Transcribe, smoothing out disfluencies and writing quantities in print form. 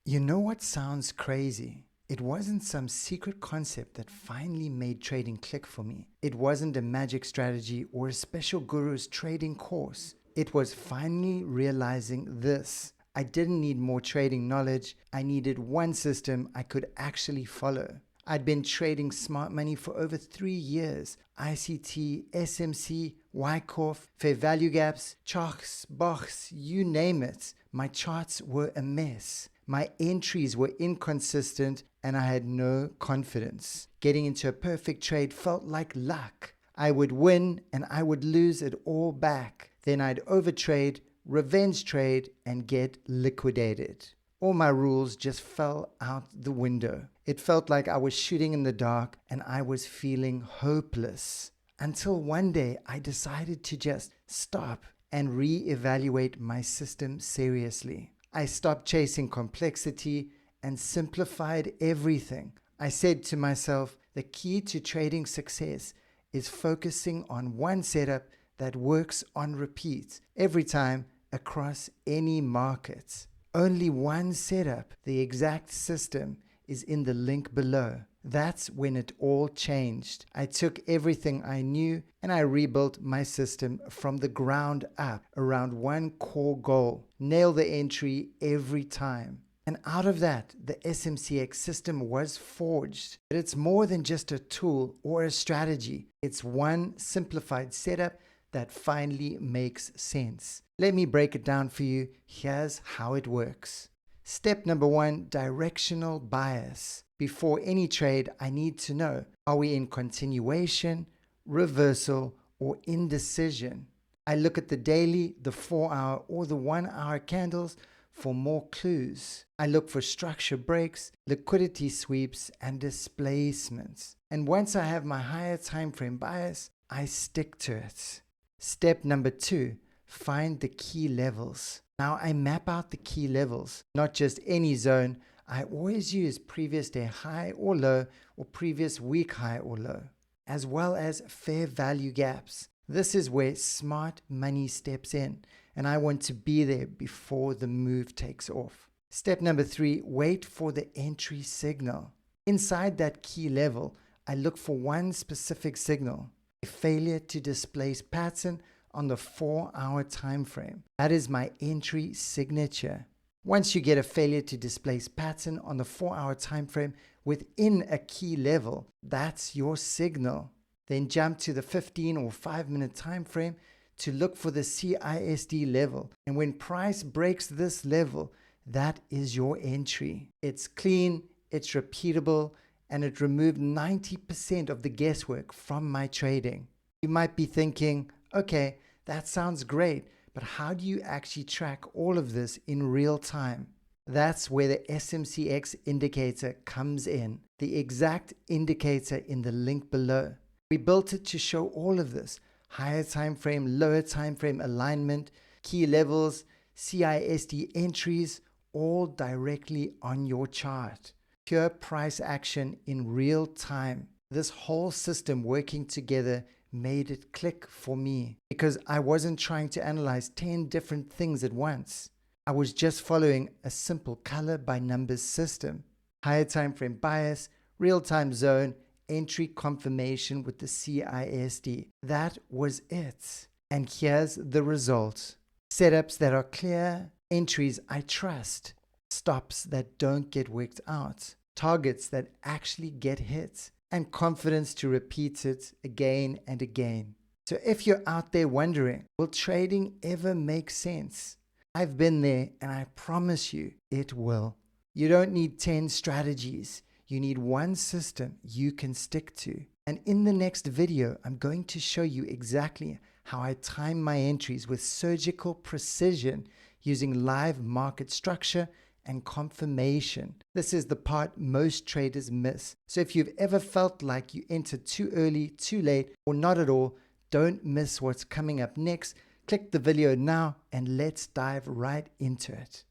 You know what sounds crazy? It wasn't some secret concept that finally made trading click for me. It wasn't a magic strategy or a special guru's trading course. It was finally realizing this. I didn't need more trading knowledge. I needed one system I could actually follow. I'd been trading smart money for over 3 years. ICT, SMC, Wyckoff, fair value gaps, chalks, box, you name it. My charts were a mess. My entries were inconsistent and I had no confidence. Getting into a perfect trade felt like luck. I would win and I would lose it all back. Then I'd overtrade, revenge trade, and get liquidated. All my rules just fell out the window. It felt like I was shooting in the dark and I was feeling hopeless. Until one day I decided to just stop and reevaluate my system seriously. I stopped chasing complexity and simplified everything. I said to myself, the key to trading success is focusing on one setup that works on repeat every time across any market. Only one setup, the exact system, is in the link below. That's when it all changed. I took everything I knew and I rebuilt my system from the ground up around one core goal: nail the entry every time. And out of that, the SMC X system was forged. But it's more than just a tool or a strategy. It's one simplified setup that finally makes sense. Let me break it down for you. Here's how it works. Step number 1, directional bias. Before any trade, I need to know, are we in continuation, reversal, or indecision? I look at the daily, the 4-hour, or the 1-hour candles for more clues. I look for structure breaks, liquidity sweeps, and displacements. And once I have my higher time frame bias, I stick to it. Step number 2, find the key levels. Now I map out the key levels, not just any zone. I always use previous day high or low or previous week high or low, as well as fair value gaps. This is where smart money steps in, and I want to be there before the move takes off. Step number 3, wait for the entry signal. Inside that key level, I look for one specific signal, a failure to displace pattern on the 4-hour time frame. That is my entry signature. Once you get a failure to displace pattern on the 4-hour time frame within a key level, that's your signal. Then jump to the 15 or 5-minute time frame to look for the CISD level. And when price breaks this level, that is your entry. It's clean, it's repeatable, and it removed 90% of the guesswork from my trading. You might be thinking, okay, that sounds great, but how do you actually track all of this in real time? That's where the SMC X indicator comes in, the exact indicator in the link below. We built it to show all of this: higher time frame, lower time frame alignment, key levels, CISD entries, all directly on your chart. Pure price action in real time. This whole system working together made it click for me because I wasn't trying to analyze 10 different things at once. I was just following a simple color by numbers system. Higher time frame bias, real time zone, entry confirmation with the CISD. That was it. And here's the result. Setups that are clear, entries I trust, stops that don't get worked out, targets that actually get hit, and confidence to repeat it again and again. So if you're out there wondering, will trading ever make sense? I've been there and I promise you it will. You don't need 10 strategies. You need one system you can stick to. And in the next video, I'm going to show you exactly how I time my entries with surgical precision using live market structure and confirmation. This is the part most traders miss. So if you've ever felt like you entered too early, too late, or not at all, don't miss what's coming up next. Click the video now and let's dive right into it.